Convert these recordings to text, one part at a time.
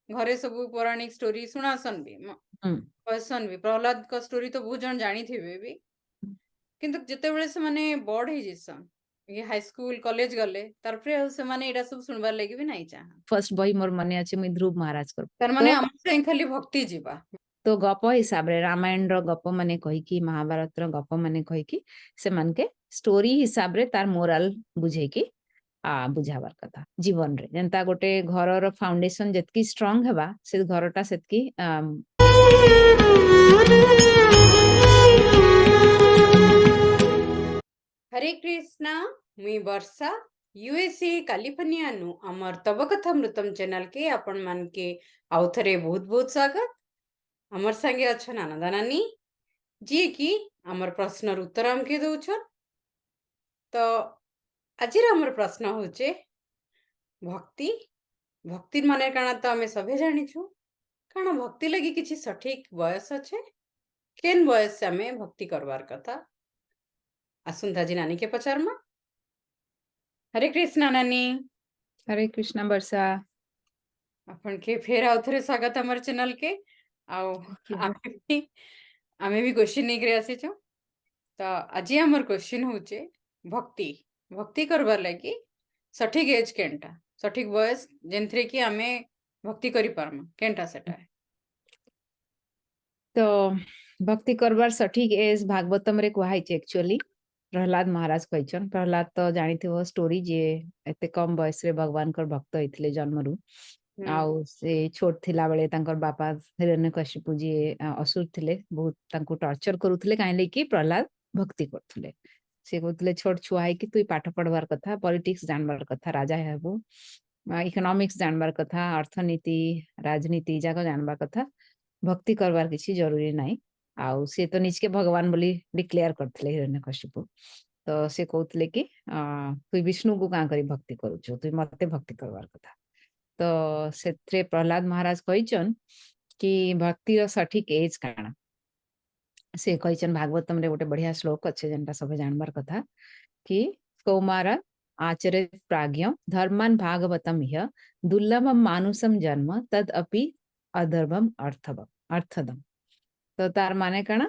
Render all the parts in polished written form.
घरे सब पौराणिक स्टोरी सुनासन भी हुँ। कहसन भी प्रहलाद का स्टोरी तो बहुत जन जानी थे भी किंतु जितेबले से माने बड़ हो जिसन ये हाई स्कूल कॉलेज गले तार पे से माने एडा सब सुनबार लगी भी नहीं चाहा फर्स्ट बही मोर मने अछि मुई ध्रुव महाराज कर। तार माने तो हमर से खाली भक्ति जीवा तो गप हिसाब रे रामायण रो गप माने कहि कि महाभारत रो गप माने कहि कि से मन के स्टोरी हिसाब रे तार मोरल बुझे कि बुझावार कथा जीवन रे जेंता गोटे घर रो फाउंडेशन जतकी स्ट्रांग हेबा से घरटा सेतकी हरे कृष्णा मुई वर्षा यूएसए कैलिफोर्निया नु अमर तब कथा मृतम चैनल के अपन मन के आउथरे बहुत बहुत स्वागत अमर संगे अच्छा नाना नानी जी की अमर प्रश्न उत्तर हमके दउछन तो आज हमर प्रश्न होचे भक्ति भक्ति माने काना तो हमें सभे जानिछु काना भक्ति लगी किछि सठिक बयस अच्छे केन बयस से हमें भक्ति करवार कथा आसुंधा जी नानी के पचारमा हरे कृष्णा नानी हरे कृष्ण वर्षा अपन के फेर आउथरे स्वागत हमर चैनल के आउ आमे भी क्वेश्चन नहीं करे आसे छो तो आज हमर क्वेश्चन होचे भक्ति भक्ति करबार लगी सठिक एज केनटा सठिक बयस जेनथरे कि आमे भक्ति करि पारमा केनटा सेटा है तो भक्ति करबार सठिक एज भागवतम रे कुहाई एक्चुअली प्रहलाद महाराज कहछन प्रहलाद तो जानिथिबो स्टोरी जे एते कम बयस रे भगवान कर भक्त होइथिले जन्मरु आउ से छोट थिला बेले तांकर बापा हिरण्यकशिपु जी असुर थिले बहुत तांको टॉर्चर करूथिले काहे कि प्रहलाद भक्ति करथुले से कहथुले छोट छुआ है कि तुई पाठ पढ़वार कथा पॉलिटिक्स जानबार कथा राजा हेबो इकोनॉमिक्स जानबार कथा अर्थनीति राजनीति जाक जानबार कथा भक्ति करवार किसी जरूरी नाही आउ से तो निजके भगवान बोली डिक्लेयर करथिले हिरण्यकशिपु तो से कहथुले कि तुई विष्णु को का करी भक्ति करूछु तुई मते भक्ति करवार कथा तो से प्रहलाद महाराज कहचन कि भक्ति रो सठिक एज काना से कहचन भागवतम रे गोटे बढ़िया श्लोक अच्छे जेनटा सब जानबार कथा कि कौमार आचरित प्राज्ञ धर्मान भागवतम ह्य दुर्लभम मानुषम जन्म तद अपि अधर्वम अर्थदम तो तार माने काना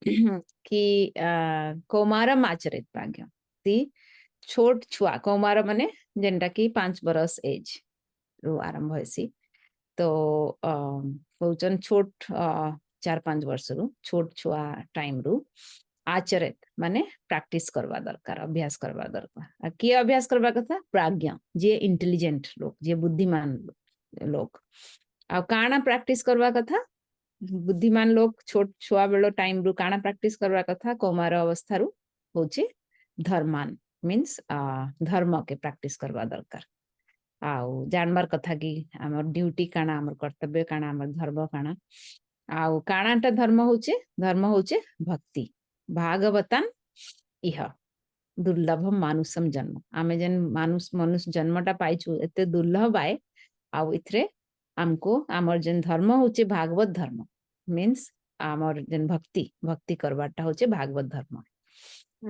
कि कौमारम आचरित प्राज्ञ ती छोट छुआ कौमार माने जेनटा कि 5 बरस एज रु आरंभ होसी तो कहउचन छोट 4-5 वर्ष रु छोट छुआ टाइम रु आचरित माने प्रैक्टिस करवा दरकार अभ्यास करवा दरकार किए अभ्यास करवा कथा प्राज्ञ जे इंटेलिजेंट लोग जे बुद्धिमान लोग आ काना प्रैक्टिस करवा कथा बुद्धिमान लोग छोट छुआ बेलो टाइम रु काना प्रैक्टिस करवा कथा कौमार अवस्था रु होचे धर्मान मीन्स धर्म के प्रैक्टिस करवा दरकार आउ जानबार कथा कि आमर ड्यूटी काना आमर कर्तव्य काना आमर धर्म काना आउ कानाटा धर्म होचे भक्ति भागवतन इह दुर्लभम मानुषम जन्म आमे जेन मानुष मनुष्य जन्मटा पाइछु एते दुर्लभ आए आउ इथरे हमको आमर जेन धर्म होचे भागवत धर्म मीन्स आमर जेन भक्ति भक्ति करवाटा होचे भागवत धर्म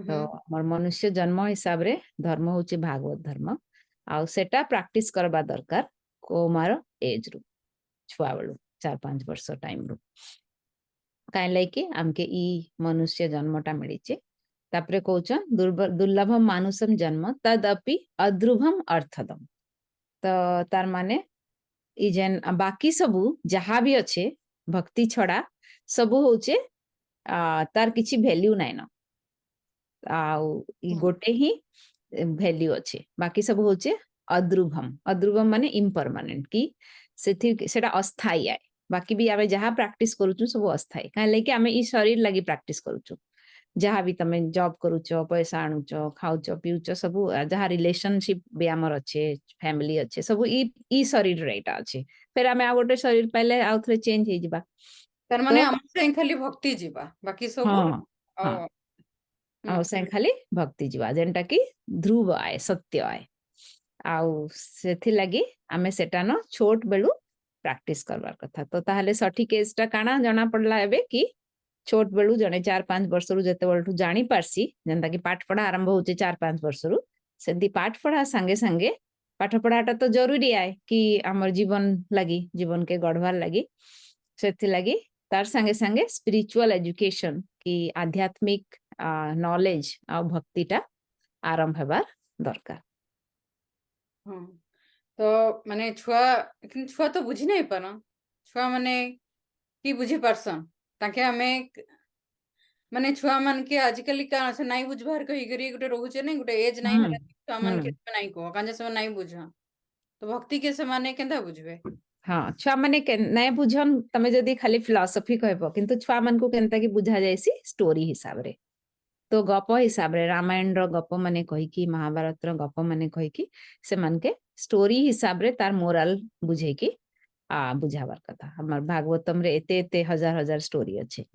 तो आमर मनुष्य जन्म हिसाब रे धर्म होचे भागवत धर्म आउ सेटा प्रैक्टिस करबा दरकार कोमार एज रु छुआ बेलु 4-5 वर्ष टाइम रु काहे लाइके हमके ई मनुष्य जन्मटा मिलिचे तापरे कहउचन दुर्लभम मानुषम जन्म तदपि अध्रुवम अर्थदम तो तार माने ई जेन बाकी सबु जहा भी अच्छे भक्ति छड़ा सबु होचे तार किछि वैल्यू नाइ न आउ ई गोटे ही वैल्यू अच्छे बाकी सब होचे अध्रुवम माने इम्परमानेंट की सेटा अस्थाई आए बाकी भी आमे जहाँ प्रैक्टिस करूछु सब अस्थाई काहे लेके आमे ई शरीर लगी प्रैक्टिस करूछु जहाँ भी तमे जॉब करूचो पैसा आणुचो खाउचो पिउचो सब जहाँ रिलेशनशिप भी आमर अच्छे फैमिली अच्छे सब ई शरीर रे एटा अच्छे फिर आमे आ गोटे शरीर पहले आउ थरे चेंज हे जिबा तार माने तो हमर से खाली भक्ति जीवा बाकी सब हाँ हाँ आउ से खाली भक्ति जीवा जेनटा कि ध्रुव आए सत्य आए आउ सेथि लगी आमे सेटा न छोट बेलु प्रैक्टिस करवार कथा तो ताहले सठिक एजटा काना जना पड़ला एबे कि छोट बेलु जने 4-5 वर्ष रु जते बेलठु जानी पारसी जेनता कि पाठ पढ़ा आरंभ होचे 4-5 वर्ष रु सेदी पाठ पढ़ा संगे संगे पाठ पढ़ाटा तो जरूरी आए कि हमर जीवन लगी जीवन के गढ़वार लगी सेथि लगी तार संगे संगे स्पिरिचुअल एजुकेशन कि आध्यात्मिक नॉलेज आ भक्तिटा आरंभ हेबार दरकार। ହଁ ତ ମାନେ ଛୁଆ କିନ୍ତୁ ଛୁଆ ତ ବୁଝି ନାଇଁ ପାରନ ଛୁଆ ମାନେ କି ବୁଝି ପାରସନ୍ ତାକେ ଆମେ ମାନେ ଛୁଆ ମାନକେ ଆଜିକାଲି କାଣା ସେ ନାଇଁ ବୁଝବାର କହିକରି ଗୋଟେ ରହୁଛେ ନାଇଁ ଗୋଟେ ଏଜ ନାଇଁ ହୁଁ ହେଲା ଛୁଆ ହୁଁ ମାନକେ ତମେ ନାଇଁ କହ କାଁଯେ ସେମାନେ ନାଇଁ ବୁଝନ୍ ତ ଭକ୍ତି के ସେମାନେ କେନ୍ତା ବୁଝବେ। हाँ छुआ माने नाय बुझन तमे जदी खाली फिलॉसफी कहबो किंतु छुआ मन को केनता कि बुझा जायसी स्टोरी हिसाब रे तो गप हिसाब रे रामायण रो गप माने कहि कि महाभारत रो गप माने कहि कि से मन के स्टोरी हिसाब रे तार मोरल बुझे कि बुझावर कथा हमर भागवतम रे एते एते हजार हजार स्टोरी अच्छे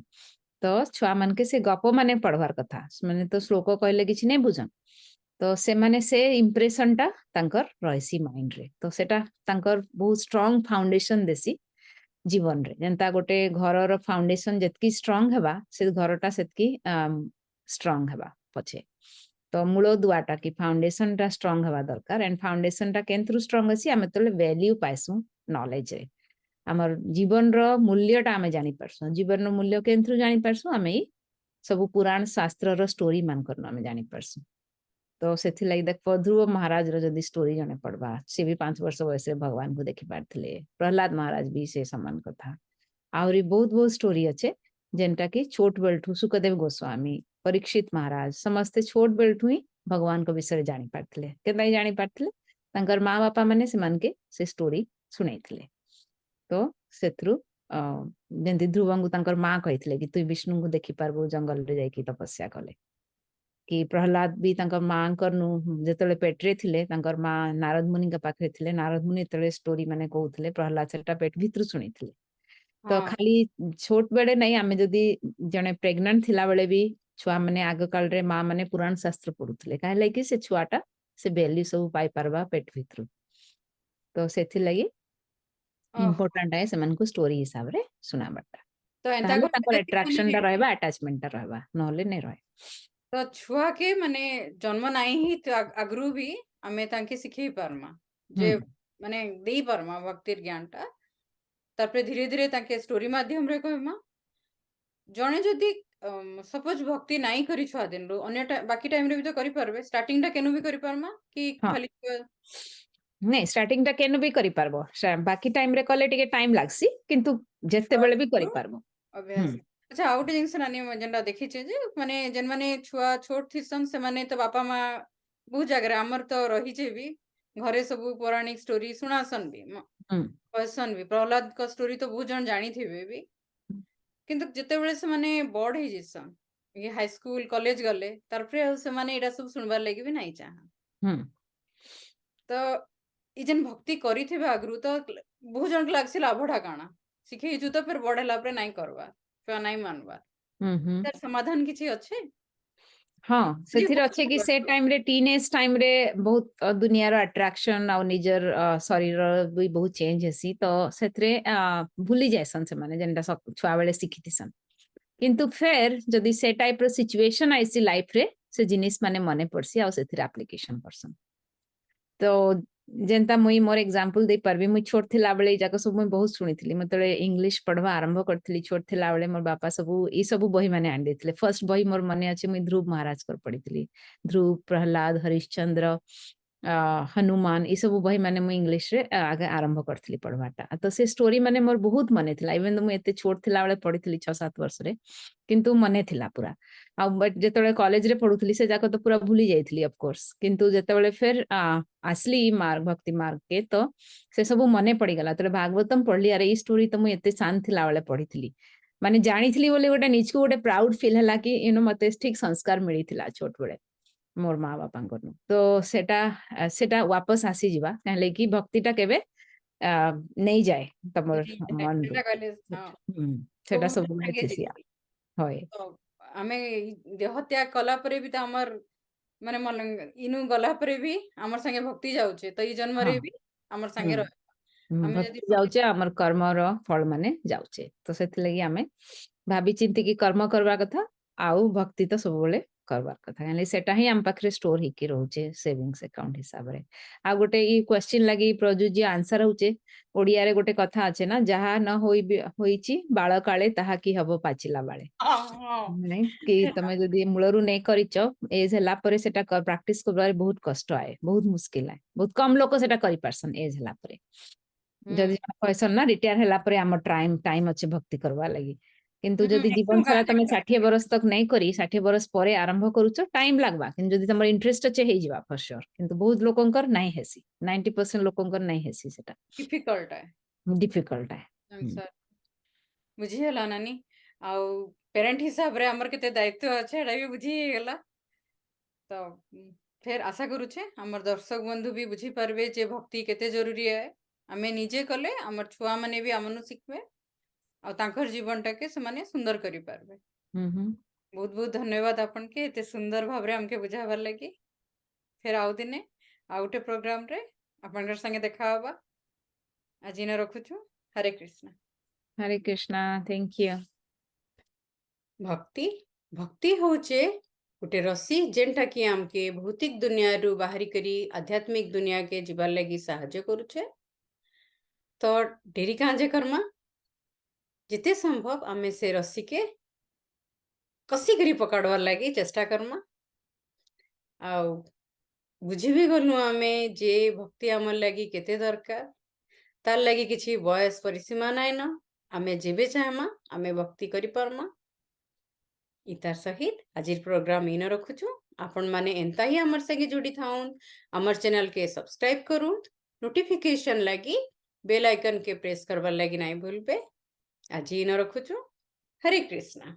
तो छुआ मन के से गप माने पढ़वार कथा माने तो श्लोक कहले किछि नै बुझन तो से माने से इंप्रेशन टा तांकर रहसी माइंड रे तो सेटा तांकर बहुत स्ट्रांग फाउंडेशन देसी जीवन रे जेंता गोटे घर रो फाउंडेशन जतकी स्ट्रांग हेबा से घरटा सेतकी स्ट्रांग हेबा पछे तो मूल दुआटा कि फाउंडेशन टा स्ट्रांग हेबा दरकार एंड फाउंडेशन टा केंथरु स्ट्रांग अछि आमे तले वैल्यू पाइसु नॉलेज रे हमर जीवन रो मूल्य टा आमे जानि परसु जीवन रो मूल्य केंथरु जानि परसु आमे सब पुराण शास्त्र रो स्टोरी मान करनो आमे जानि परसु तो सेथि लागि देख ध्रुव महाराज रो जदी स्टोरी जने पढ़बा से भी 5 वर्ष वयस भगवान को देखि पारथिले प्रहलाद महाराज भी से समान कथा आउरी बहुत बहुत स्टोरी अच्छे जेनटा कि छोट बेलठू सुखदेव गोस्वामी परीक्षित महाराज समस्ते छोट बेलठू ही भगवान को विषय जानि पारथिले केदाई जानि पारथिले तांकर माँ बापा माने से मान के से स्टोरी सुनैथिले तो सेथरु जेंति ध्रुवंगु तांकर माँ कहिथिले कि तू विष्णु को देखि पारबो जंगल रे जाई कि तपस्या कले कि प्रहलाद भी तांकर माँ करनु जेतले पेटरे थिले तांकर माँ नारद मुनि के पाखरे थिले नारद मुनि तेले स्टोरी माने कहउथिले प्रहलाद सेटा पेट भितरु सुनिथिले तो ହଁ खाली छोट बेड़े नहीं आमे जदी जने प्रेग्नेंट थिला बेले भी छुआ माने आग काल रे माँ माने पुराण शास्त्र पढुथिले काहे लागि से छुआटा से वैल्यू सब पाई परबा पेट भितरु तो सेथि लागि ଓହୋ इम्पोर्टेंट है सेमान को स्टोरी हिसाब रे सुनाबाटा ତ ଏନ୍ତା ताहले करले तांकर ଯଦି अट्रैक्शन ମାନେ टा रहबा अटैचमेंट टा रहबा नहले नै रहे। ତ ଛୁଆକେ ମାନେ ଜନ୍ମ ନାଇଁ ହିଁ ଆଗରୁ ବି ଆମେ ତାଙ୍କେ ଶିଖେଇ ପାରମା ଯେ हुँ, ମାନେ ଦେଇ ପାରମା ଭକ୍ତିର ଜ୍ଞାନ ଟା ତାପରେ ଧୀରେ ଧୀରେ ତାଙ୍କେ ଷ୍ଟୋରୀ ମାଧ୍ୟମରେ କହିମା ଜଣେ ଯଦି ସପୋଜ ଭକ୍ତି ନାଇଁ କରି ଛୁଆ ଦିନରୁ ଅନ୍ୟ ବାକି ଟାଇମ ରେ ବି ତ କରିପାରିବେ ଷ୍ଟାର୍ଟିଂ ଟା କେନୁ ବି କରିପାରମା କି हाँ। ଖାଲି नहीं स्टार्टिंग टा केनु भी करि पारबो बाकी टाइम रे कले टिके टाइम लागसी किंतु जेते ଛୁଆ बेले भी करि ଦିନରୁ पारबो। हुँ, ଅଭ୍ୟାସ ଆଚ୍ଛା ଆଉ ଗୋଟେ ଜିନିଷ ନାନୀ ଯେନ୍ଟା ଦେଖିଛେ ଯେ ମାନେ ଯେନ୍ ଛୁଆ ଛୋଟ ଥିସନ୍ ସେମାନେ ତ ବାପା ମା ବହୁତ ଜାଗାରେ ଆମର ତ ରହିଛେ ବି ଘରେ ସବୁ ପୌରାଣିକ ଷ୍ଟୋରୀ ଶୁଣାସନ୍ ବି हुँ, କହିସନ୍ ବି ପ୍ରହ୍ଲାଦଙ୍କ ଷ୍ଟୋରୀ ତ ବହୁତ ଜଣ ଜାଣିଥିବେ ବି କିନ୍ତୁ ଯେତେବେଳେ ସେମାନେ ବଡ ହେଇଯାଇସନ୍ ହାଇସ୍କୁଲ କଲେଜ ଗଲେ ତାପରେ ଆଉ ସେମାନେ ଏଇଟା ସବୁ ଶୁଣବାର ଲାଗି ବି ନାଇଁ ଚାହାଁ हुँ, ତ ଇ ଯେନ୍ ଭକ୍ତି କରିଥିବେ ଆଗରୁ ତ ବହୁତ ଜଣକୁ ଲାଗ୍ସି ଲାଭଟା କାଣା ଶିଖେଇଛୁ ତ ଫେର ବଡ ହେଲା ପରେ ନାଇଁ କରବା ଛୁଆ ନାଇଁ ମାନବା हुँ, हुँ। ତାର ସମାଧାନ କିଛି ଅଛି हाँ, ଯେ ସେଥିରେ ଅଛି କି ସେ ଟାଇମ୍ ରେ ଟିନେज ଟାଇମ୍ ରେ ବହୁତ ଦୁନିଆର ଆଟ୍ରାକ୍ସନ ଆଉ ନିଜର ଶରୀର ବି ବହୁତ ଚେଞ୍ଜ ହେସି ତ ସେଥିରେ ଭୁଲି ଯାଇସନ୍ ସେମାନେ ଯେନ୍ଟା ଛୁଆ ବେଳେ ଶିଖିଥିସନ୍ କିନ୍ତୁ ଫେର୍ ଯଦି ସେ ଟାଇପ୍ ର ସିଚୁଏସନ ଆଇସି ଲାଇଫ୍ ରେ ସେ ଜିନିଷ ମାନେ ମନେ ପଡସି ଆଉ ସେଥିରେ ଆପ୍ଲିକେସନ କରସନ୍ तो जेनता मुई मोर एग्जांपल दे परबी मुई छोट थिला बेले जाको सब मुई बहुत सुनिथिली मतले इंग्लिश पढ़वा आरंभ करथिली छोट थिला बेले मोर बापा सब ई सब बही माने आन देथिले फर्स्ट बही मोर मने अछि मुई ध्रुव महाराज कर पढ़िथिली ध्रुव प्रहलाद हरिश्चंद्र हनुमान ई सब बही माने मुई इंग्लिश रे आगे आरंभ करथिली पढ़वाटा तो से स्टोरी माने मोर बहुत मने थिला इवन तो मुई एते छोट थिला बेले पढ़िथिली 6-7 वर्ष रे किंतु मने थिला पूरा आ बट जेतेबेले कॉलेज रे पढुथिली से जाको तो पूरा भूली जाइथिली ऑफ कोर्स किंतु जेतेबेले फिर आसली मार्ग भक्ति मार्ग के तो से सब मने पड़ीगला तो भागवतम पढ़ली अरे ई स्टोरी तो मुई एते शांत थिला बेले पढ़िथिली माने जानिथिली बोले गोटे निजको गोटे प्राउड फील हला कि यू नो मते ठीक संस्कार मिलिथिला छोट बेले मोर माँ बापा तो सेटा सेटा वापस आसी जिबा कहले कि भक्तिटा केबे नहीं जाए तमर मन रु ସେଟା କହିଲେ ହଁ सेटा सब ସବୁବେଳେ बेले ସାଙ୍ଗେ थिसी ଯିସି होय ତ ଆମେ ଦେହ ତ୍ୟାଗ କଲା ପରେ ବି ତ ଆମର ମାନେ ଇନୁ ଗଲା ପରେ ବି ଆମର ସାଙ୍ଗେ ଭକ୍ତି ଯାଉଛେ ତ ଏଇ ଜନ୍ମରେ हाँ ବି ଆମର ସାଙ୍ଗେ हुँ ରହିବ ଆମେ ଯଦି भक्ति जाउचे हमर कर्मर फल माने जाउचे तो सेति लगी आमे भाबी चिंती की कर्म करबा कथा आउ भक्ति तो सब बेले करबार कथा काली सेटा ही हम पाखरे स्टोर ही की रहउचे सेविंग्स अकाउंट हिसाब रे आ गोटे ई क्वेश्चन लगी प्रजुजी आंसर होचे ओडिया रे गोटे कथा আছে ना जहा न होईची बाळ काळे ताहा की हबो पाचिला बाळे हाँ नहीं कि तमे जदी मूलरू नहीं करिच एज हला परे सेटा प्रैक्टिस करबारे बहुत कष्ट आए बहुत मुश्किल आए बहुत कम लोग सेटा करि परसन एज हला परे जदी कहसन ना रिटायर हला परे हमर टाइम अच्छे भक्ति करवा लगी किंतु जदी जीवन सारा तमे 60 बरस तक नहीं करी 60 बरस परे आरंभ करूच टाइम लागबा किंतु जदी तमर इंटरेस्ट अच्छे हे जिवा फॉर श्योर किंतु बहुत लोकंकर नहीं हेसी 90% लोकंकर नहीं हेसी सेटा डिफिकल्ट है डिफिकल्ट है आंसर बुझी हला नानी आउ पेरेंट हिसाब रे हमर केते दायित्व আছে एडा भी बुझी गेला तो फिर आशा करूछे हमर दर्शक बंधु भी बुझी पारबे जे भक्ति केते जरूरी है आमे निजे कले हमर छुआ माने भी हमनु शिखबे आ तांकर जीवन टाके से माने सुंदर करी पारबे हम्म बहुत बहुत धन्यवाद आपन के एते सुंदर भाबरे हमके बुझाबार लगी फिर आउ दिने आउटे प्रोग्राम रे आपनकर संगे देखा होबा आज न रखुछु हरे कृष्ण हरे कृष्णा थैंक यू भक्ति भक्ति होचे गोटे रसी जेनटा कि आमके भौतिक दुनिया रु बाहरी करी आध्यात्मिक दुनिया के जीवार लगी साहाଯ୍य करूछे तो डेरी कांजे कर्मा जिते संभव आमे से रसी के कसी करी पकड़वार लगी चेष्टा कर्मा आउ बुझी भी गलु आमे जे भक्ति आमर लगी केते दरकार तार लगी किछि बयस परिसीमा नाइ न आमे जेबे चाहमा आमे भक्ति करि परमा इतार सहित आजिर प्रोग्राम इन रखुछु आपण माने एंता ही हमर संगे जुड़ी थाउन हमर चैनल के सब्सक्राइब करूँ नोटिफिकेशन लगी बेल आइकन के प्रेस करवार लगी नाइ भूलबे आज इन रखुछु हरे कृष्णा।